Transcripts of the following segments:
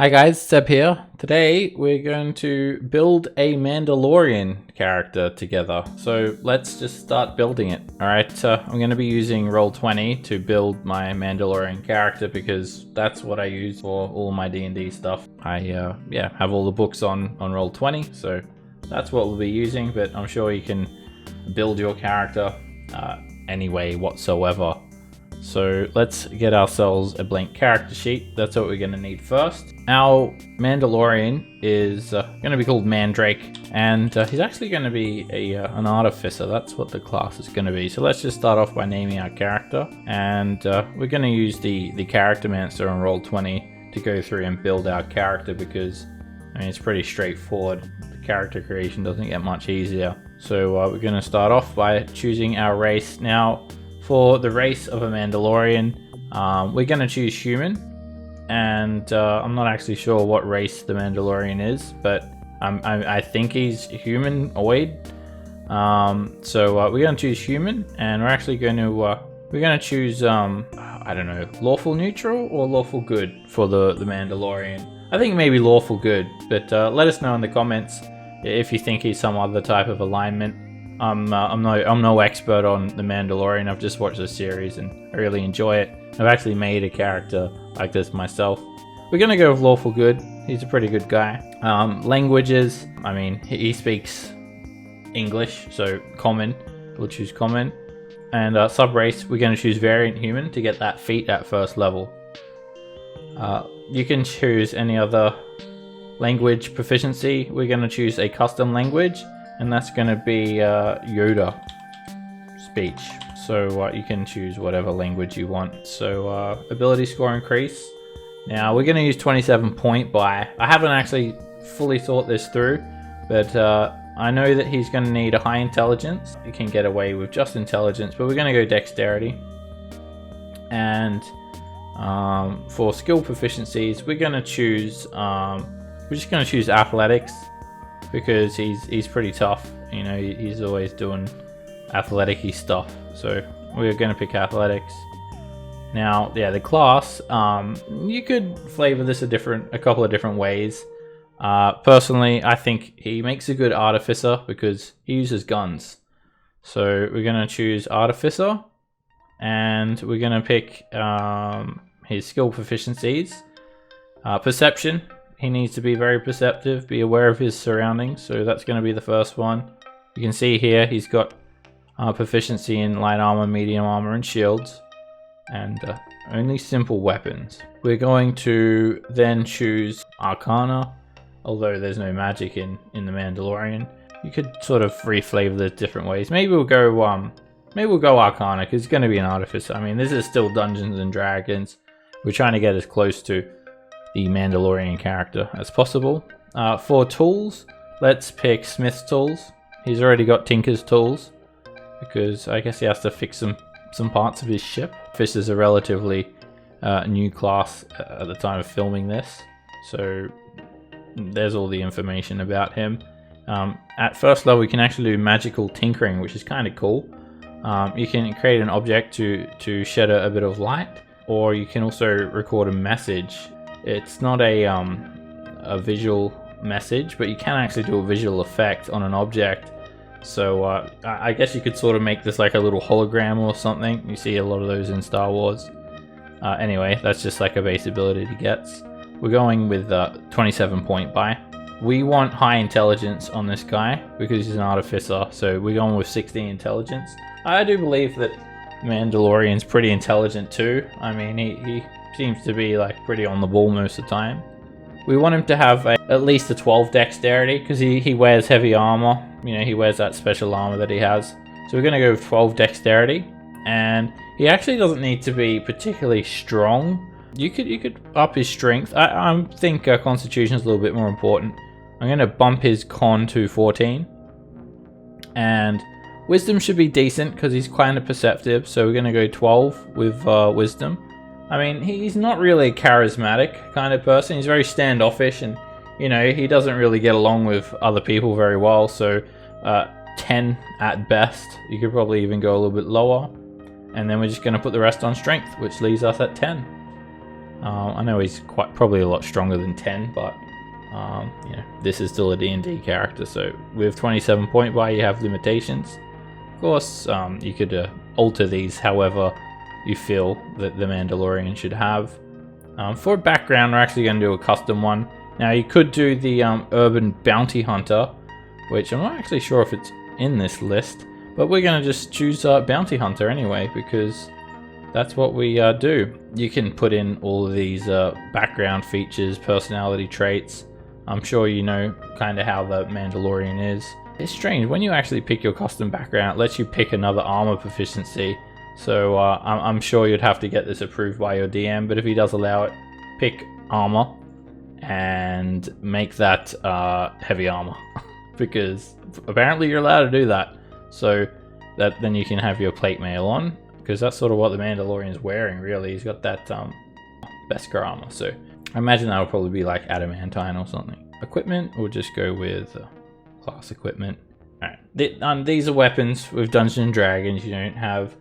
Hi guys, Seb here. Today we're going to build a Mandalorian character together. So let's just start building it. Alright, I'm going to be using Roll20 to build my Mandalorian character because that's what I use for all my D&D stuff. I have all the books on Roll20, so that's what we'll be using, but I'm sure you can build your character any way whatsoever. So let's get ourselves a blank character sheet. That's what we're going to need first. Our Mandalorian is going to be called Mandrake, and he's actually going to be an artificer. That's what the class is going to be. So let's just start off by naming our character, and we're going to use the Charactermancer on Roll20 to go through and build our character because I mean it's pretty straightforward. The character creation doesn't get much easier. So we're going to start off by choosing our race. Now, for the race of a Mandalorian, we're going to choose human, and I'm not actually sure what race the Mandalorian is, but I think he's humanoid. So we're going to choose human, and we're actually going to choose I don't know, lawful neutral or lawful good for the Mandalorian. I think maybe lawful good, but let us know in the comments if you think he's some other type of alignment. I'm no expert on the Mandalorian. I've just watched the series and I really enjoy it. I've actually made a character like this myself. We're gonna go with lawful good. He's a pretty good guy. Languages, I mean, he speaks English, so common. We'll choose common. And sub-race, we're gonna choose variant human to get that feat at first level. You can choose any other language proficiency. We're gonna choose a custom language, and that's going to be Yoda speech. So you can choose whatever language you want. So ability score increase. Now we're going to use 27 point buy. I haven't actually fully thought this through, but I know that he's going to need a high intelligence. You can get away with just intelligence, but we're going to go dexterity. And for skill proficiencies, we're going to choose. We're just going to choose athletics, because he's pretty tough. You know, he's always doing athletic-y stuff. So we're going to pick athletics. Now, yeah, the class, you could flavor this a couple of different ways. Personally, I think he makes a good artificer because he uses guns. So we're going to choose artificer, and we're going to pick his skill proficiencies. Perception. He needs to be very perceptive, be aware of his surroundings, so that's going to be the first one. You can see here he's got proficiency in light armor, medium armor, and shields, and only simple weapons. We're going to then choose Arcana, although there's no magic in the Mandalorian. You could sort of reflavor this different ways. Maybe we'll go Arcana, because it's going to be an artificer. I mean, this is still Dungeons and Dragons. We're trying to get as close to the Mandalorian character as possible. For tools, let's pick Smith's tools. He's already got Tinker's tools because I guess he has to fix some parts of his ship. This is a relatively new class at the time of filming this, so there's all the information about him. At first level, you can actually do magical tinkering, which is kind of cool. You can create an object to shed a bit of light, or you can also record a message. It's not a visual message, but you can actually do a visual effect on an object. So I guess you could sort of make this like a little hologram or something. You see a lot of those in Star Wars. Anyway, that's just like a base ability he gets. We're going with 27 point buy. We want high intelligence on this guy because he's an artificer, so we're going with 16 intelligence. I do believe that Mandalorian's pretty intelligent too. I mean, he seems to be like pretty on the ball most of the time. We want him to have at least a 12 dexterity because he wears heavy armor. You know, he wears that special armor that he has. So we're going to go with 12 dexterity, and he actually doesn't need to be particularly strong. You could up his strength. I think Constitution is a little bit more important. I'm going to bump his con to 14, and Wisdom should be decent because he's kind of perceptive. So we're going to go 12 with Wisdom. I mean, he's not really a charismatic kind of person. He's very standoffish, and you know, he doesn't really get along with other people very well. So 10 at best. You could probably even go a little bit lower, and then we're just going to put the rest on strength, which leaves us at 10. I know he's probably a lot stronger than 10, but you know, this is still a D&D character, so with 27 point buy you have limitations. Of course, you could alter these however you feel that the Mandalorian should have. For background, we're actually going to do a custom one. Now you could do the Urban Bounty Hunter, which I'm not actually sure if it's in this list, but we're going to just choose Bounty Hunter anyway, because that's what we do. You can put in all of these background features, personality traits. I'm sure you know kind of how the Mandalorian is. It's strange, when you actually pick your custom background, it lets you pick another armor proficiency. So I'm sure you'd have to get this approved by your DM, but if he does allow it, pick armor and make that heavy armor. Because apparently you're allowed to do that. So that then you can have your plate mail on, because that's sort of what the Mandalorian's wearing, really. He's got that Beskar armor, so I imagine that'll probably be like adamantine or something. Equipment, we'll just go with class equipment. Alright, these are weapons with Dungeons & Dragons. You don't have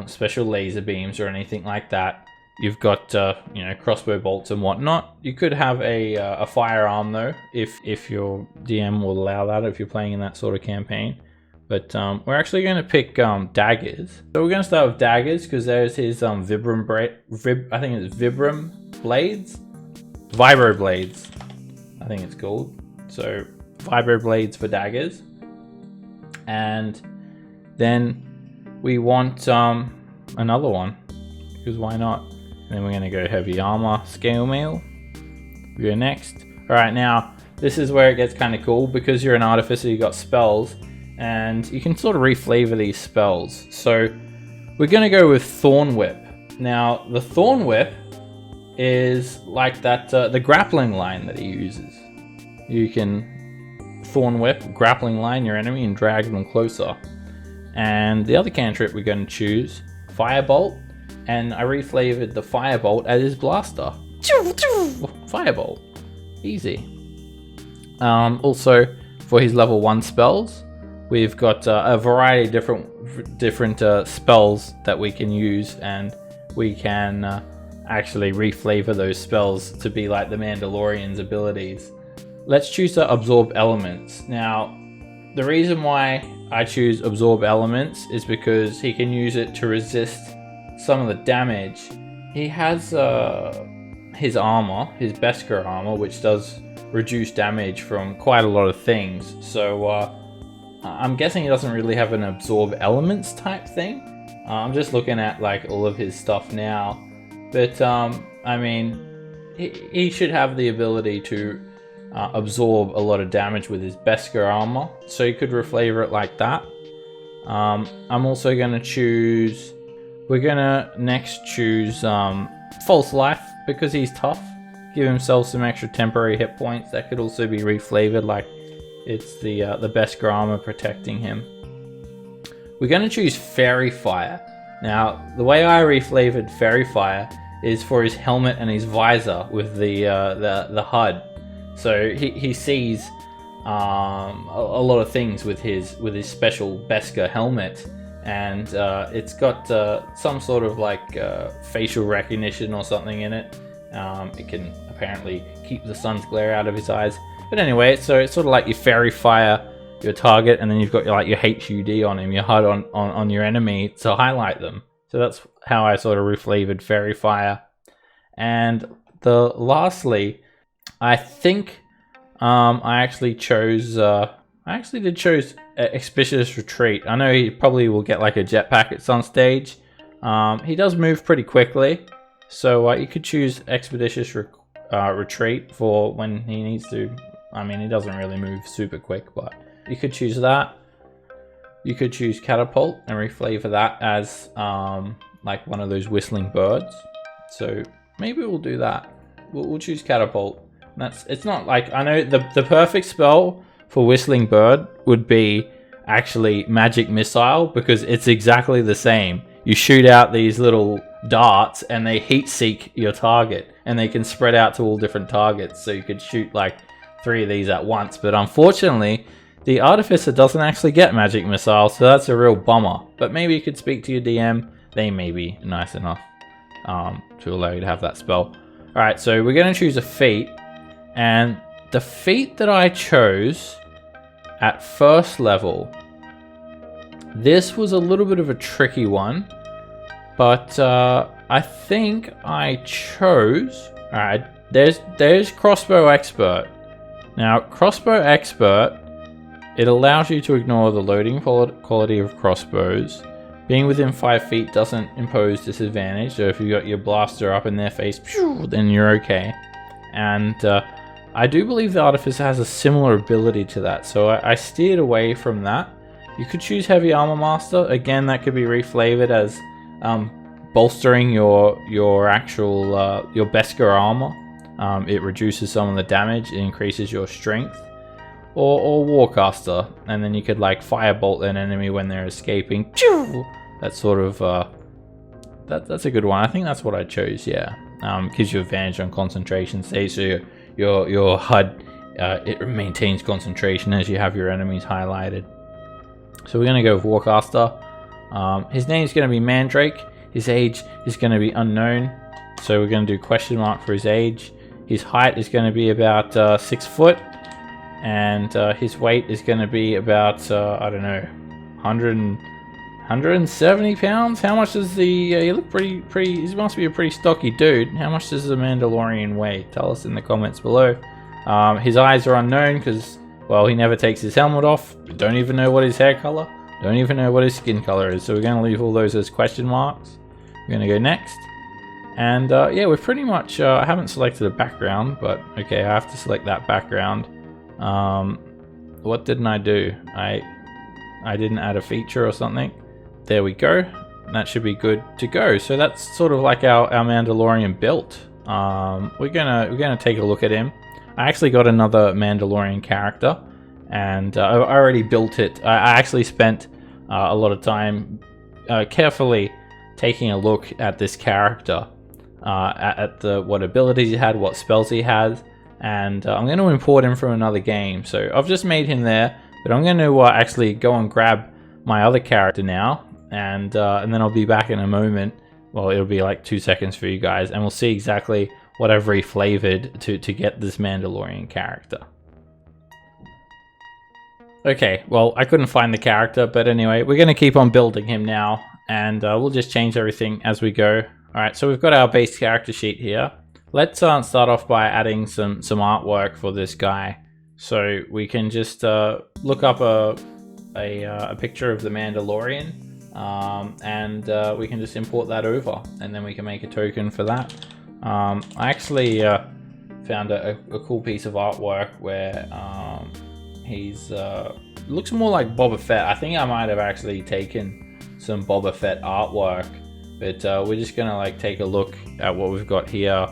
special laser beams or anything like that. You've got you know, crossbow bolts and whatnot. You could have a firearm though, if your DM will allow that, if you're playing in that sort of campaign. But we're actually going to pick daggers. So we're going to start with daggers because there's his Vibram blades, vibro blades, I think it's called. So vibro blades for daggers, and then we want another one, because why not? And then we're going to go heavy armor, scale mail. We go next. All right, now this is where it gets kind of cool, because you're an artificer, you got spells, and you can sort of reflavor these spells. So we're going to go with Thorn Whip. Now the Thorn Whip is like that the grappling line that he uses. You can Thorn Whip, grappling line your enemy and drag them closer. And the other cantrip we're going to choose, Firebolt, and I reflavored the Firebolt as his blaster. Firebolt, easy. Also for his level 1 spells, we've got a variety of different spells that we can use, and we can actually reflavor those spells to be like the Mandalorian's abilities. Let's choose to absorb elements. Now, the reason why I choose absorb elements is because he can use it to resist some of the damage. He has his armor, his Beskar armor, which does reduce damage from quite a lot of things. So I'm guessing he doesn't really have an absorb elements type thing. I'm just looking at like all of his stuff now, but I mean, he should have the ability to absorb a lot of damage with his Beskar armor, so you could reflavor it like that. I'm also going to choose, we're going to next choose False Life, because he's tough. Give himself some extra temporary hit points. That could also be reflavored like it's the Beskar armor protecting him. We're going to choose Fairy Fire. Now, the way I reflavored Fairy Fire is for his helmet and his visor with the HUD. So he sees a lot of things with his special Beskar helmet, and it's got some sort of like facial recognition or something in it. It can apparently keep the sun's glare out of his eyes. But anyway, so it's sort of like you Fairy Fire your target, and then you've got like your HUD on him, your HUD on your enemy to highlight them. So that's how I sort of reflavored Fairy Fire. And lastly, I think I actually did choose Expeditious Retreat. I know he probably will get like a jetpack at some stage. He does move pretty quickly, so you could choose Expeditious Retreat for when he needs to. I mean, he doesn't really move super quick, but you could choose that. You could choose Catapult and reflavor that as like one of those whistling birds. So maybe we'll do that. We'll choose Catapult. It's not like, I know the perfect spell for Whistling Bird would be actually Magic Missile, because it's exactly the same. You shoot out these little darts and they heat seek your target, and they can spread out to all different targets, so you could shoot like 3 of these at once. But unfortunately, the Artificer doesn't actually get Magic Missile, so that's a real bummer. But maybe you could speak to your DM, they may be nice enough. to allow you to have that spell. Alright, so we're going to choose a feat, and the feat that I chose at first level, this was a little bit of a tricky one, but I think I chose... Alright, there's Crossbow Expert. Now, Crossbow Expert, it allows you to ignore the loading quality of crossbows. Being within 5 feet doesn't impose disadvantage, so if you got your blaster up in their face, then you're okay. And I do believe the Artificer has a similar ability to that, so I steered away from that. You could choose Heavy Armor Master. Again, that could be reflavored as bolstering your actual your Beskar armor. It reduces some of the damage, it increases your strength. Or Warcaster, and then you could like firebolt an enemy when they're escaping. That's sort of that's a good one. I think that's what I chose. Yeah, gives you advantage on concentration state, so your HUD it maintains concentration as you have your enemies highlighted. So we're gonna go with Warcaster. His name's gonna be Mandrake. His age is gonna be unknown, so we're gonna do question mark for his age. His height is gonna be about 6 foot. And his weight is going to be about, I don't know, 170 pounds? How much does the, you look pretty, he must be a pretty stocky dude. How much does the Mandalorian weigh? Tell us in the comments below. His eyes are unknown because, well, he never takes his helmet off. We don't even know what his hair color, don't even know what his skin color is. So we're going to leave all those as question marks. We're going to go next. And yeah, we're pretty much, I haven't selected a background, but okay, I have to select that background. What didn't I do? I didn't add a feature or something. There we go. That should be good to go. So that's sort of like our Mandalorian built. We're gonna take a look at him. I actually got another Mandalorian character, and I already built it. I actually spent a lot of time carefully taking a look at this character, at what abilities he had, what spells he has. And I'm going to import him from another game. So I've just made him there, but I'm going to actually go and grab my other character now, and then I'll be back in a moment. Well, it'll be like 2 seconds for you guys, and we'll see exactly what I've reflavored to get this Mandalorian character. Okay, well, I couldn't find the character, but anyway, we're going to keep on building him now, and we'll just change everything as we go. All right, so we've got our base character sheet here. Let's start off by adding some artwork for this guy. So we can just look up a picture of the Mandalorian, and we can just import that over, and then we can make a token for that. I actually found a cool piece of artwork where he's looks more like Boba Fett. I think I might have actually taken some Boba Fett artwork, but we're just gonna like take a look at what we've got here.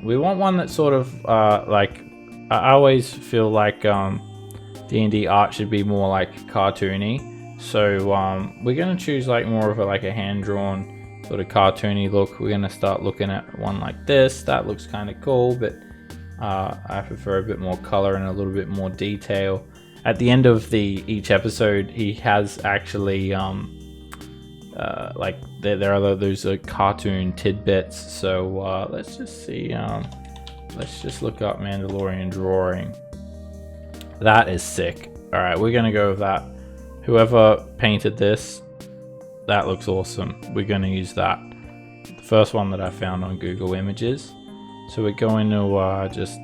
We want one that's sort of like, I always feel like D&D art should be more like cartoony, so we're gonna choose like more of a hand-drawn sort of cartoony look. We're gonna start looking at one like this. That looks kind of cool, but I prefer a bit more color and a little bit more detail. At the end of each episode, he has actually like there are those cartoon tidbits. So let's just see. Let's just look up Mandalorian drawing. That is sick. All right, we're gonna go with that. Whoever painted this, that looks awesome. We're gonna use that. The first one that I found on Google Images. So we're going to just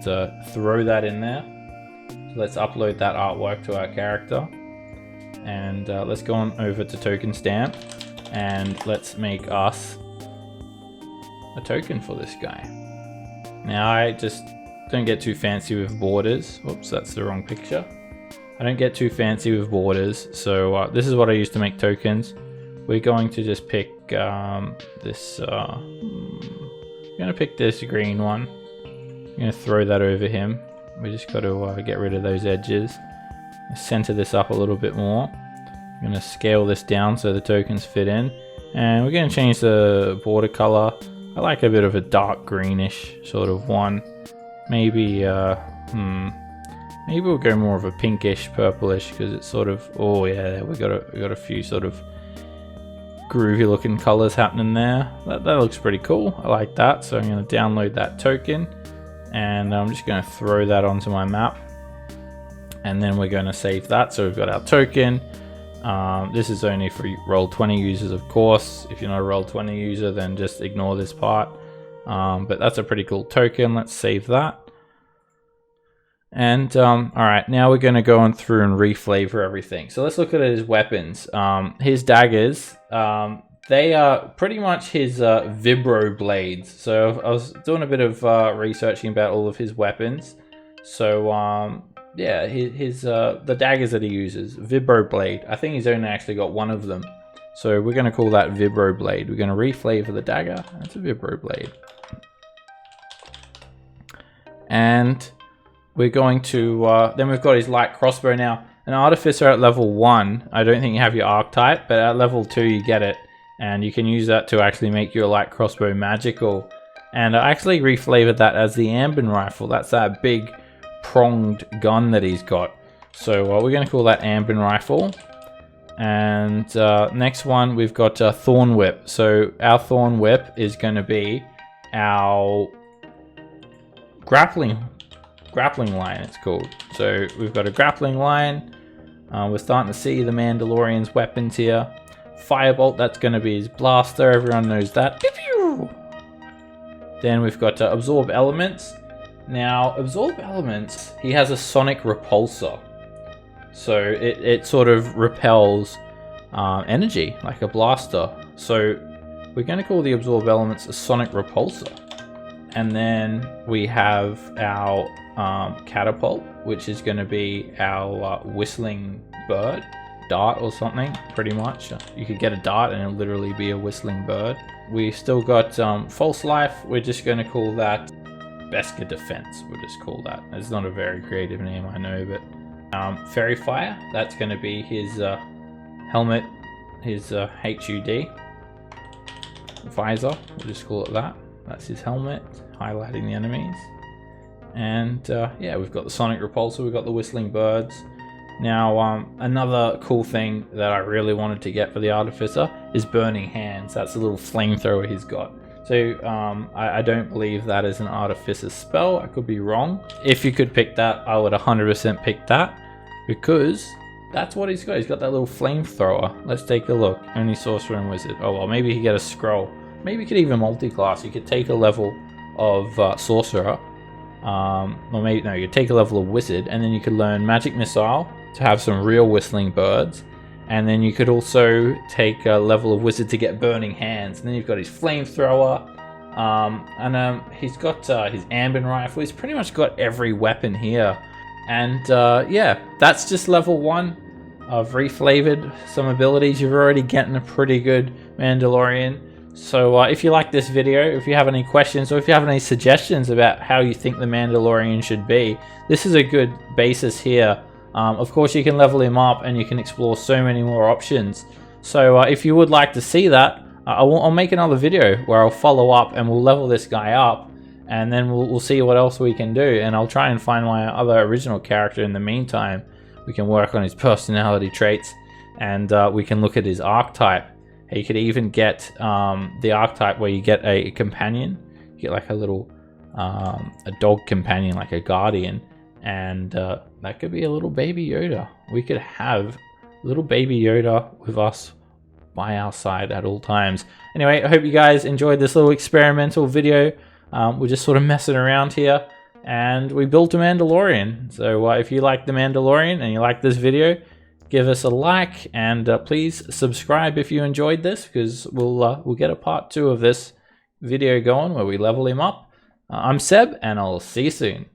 throw that in there. So let's upload that artwork to our character, and let's go on over to Token Stamp. And let's make us a token for this guy. Now I just don't get too fancy with borders. Oops, that's the wrong picture. I don't get too fancy with borders, so this is what I use to make tokens. We're going to just pick this. I'm gonna pick this green one. I'm gonna throw that over him. We just got to get rid of those edges. Center this up a little bit more. I'm going to scale this down so the tokens fit in, and we're going to change the border color. I like a bit of a dark greenish sort of one. Maybe maybe we'll go more of a pinkish purplish, because it's sort of, oh yeah, we got a few sort of groovy looking colors happening there. That looks pretty cool. I like that. So I'm going to download that token and I'm just going to throw that onto my map. And then we're going to save that. So we've got our token. This is only for Roll20 users, of course. If you're not a Roll20 user, then just ignore this part. But that's a pretty cool token. Let's save that. And all right, now we're going to go on through and reflavor everything. So let's look at his weapons. His daggers, they are pretty much his vibro blades. So I was doing a bit of researching about all of his weapons. So yeah, the daggers that he uses, vibro blade. I think he's only actually got one of them. So we're going to call that vibro blade. We're going to reflavor the dagger. That's a vibro blade. And we're going to, then we've got his light crossbow now. An artificer at level 1, I don't think you have your archetype, but at level 2 you get it. And you can use that to actually make your light crossbow magical. And I actually reflavored that as the Ambin rifle. That's that big pronged gun that he's got. So we're going to call that Ambin rifle. And next one, we've got Thorn Whip. So our Thorn Whip is going to be our grappling line, it's called. So we've got a grappling line. We're starting to see the Mandalorian's weapons here. Firebolt, that's going to be his blaster. Everyone knows that. Then we've got Absorb Elements. Now, Absorb Elements, he has a sonic repulsor. So it sort of repels energy, like a blaster. So we're going to call the Absorb Elements a sonic repulsor. And then we have our catapult, which is going to be our whistling bird, dart or something, pretty much. You could get a dart and it'll literally be a whistling bird. We still got false life. We're just going to call that Beskar Defense. We'll just call that. It's not a very creative name, I know, but Fairy Fire, that's going to be his helmet, his HUD visor. We'll just call it that. That's his helmet, highlighting the enemies. And yeah, we've got the sonic repulsor, we've got the whistling birds. Now, another cool thing that I really wanted to get for the artificer is burning hands. That's a little flamethrower he's got. So I don't believe that is an artificer spell. I could be wrong. If you could pick that, I would 100% pick that, because that's what he's got. He's got that little flamethrower. Let's take a look. Only sorcerer and wizard. Oh well, maybe he get a scroll. Maybe you could even multi-class. You could take a level of sorcerer, or maybe no, you could take a level of wizard, and then you could learn magic missile to have some real whistling birds, and then you could also take a level of wizard to get burning hands, and then you've got his flamethrower, and he's got his Ambin rifle. He's pretty much got every weapon here, and yeah, that's just level 1. I've reflavored some abilities. You're already getting a pretty good Mandalorian. So if you like this video, if you have any questions or if you have any suggestions about how you think the Mandalorian should be, this is a good basis here. Of course, you can level him up and you can explore so many more options. So if you would like to see that, I'll make another video where I'll follow up and we'll level this guy up, and then we'll see what else we can do. And I'll try and find my other original character in the meantime. We can work on his personality traits, and we can look at his archetype. You could even get the archetype where you get a companion. You get like a little a dog companion, like a guardian, and that could be a little baby Yoda. We could have little baby Yoda with us by our side at all times. Anyway, I hope you guys enjoyed this little experimental video. We're just sort of messing around here, and we built a Mandalorian. So if you like the Mandalorian and you like this video, give us a like, and please subscribe if you enjoyed this, because we'll get a part 2 of this video going where we level him up. I'm Seb, and I'll see you soon.